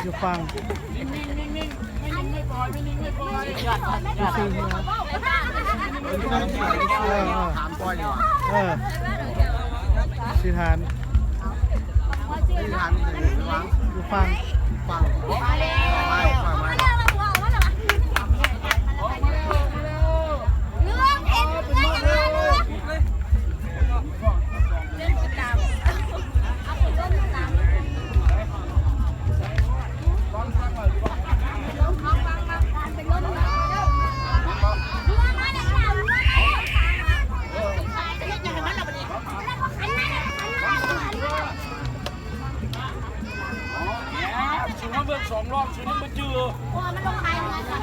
อยู่ฟังถามก้อยดีกว่าสิทานอยู่ฟังเบิ่ง2 รอบชิ้นมันเจอมันลงไปเลยค่ะ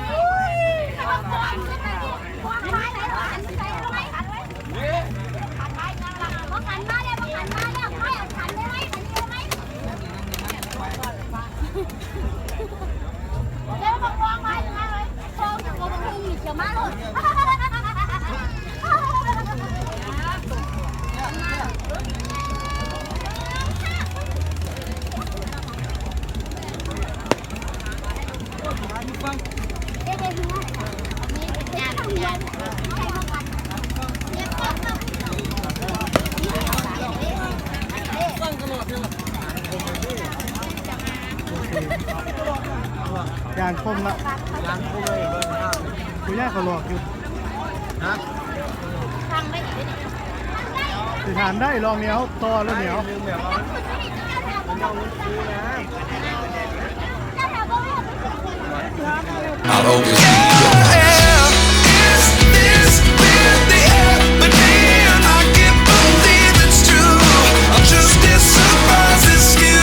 ขันมาเลยขันมาเลยไม่เอาขันได้ไหมขันได้ไหมเดี๋ยวมาวางไว้ยังไงเลยฟองจากกระพุ้งมีเขียวมาเลยยางคมละ ยางคู่เลยเบอร์ครับ คุยแยกเขาหลอกอยู่ นะ ฟังได้อีกนิด สิทานได้ลองเหนียวต่อแล้วเหนียว ลืมแบบว่ามันต้องลุ้นซื้อนะ I'll always be Is this really happening? I can't believe it's true. I'm just as surprised as you.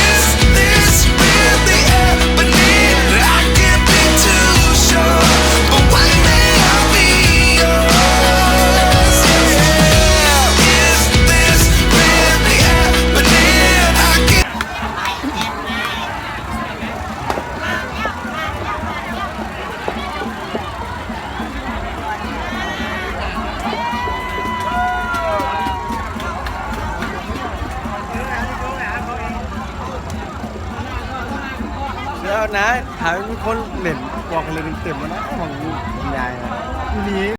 Is this really happening? I can't be too sure, but one day I'll be yours. Yeah. Is this really happening? I can't. แล้วนะถามมีคนเล่นบอกกันเลยเต็มๆแล้วนะของยาย อีนี้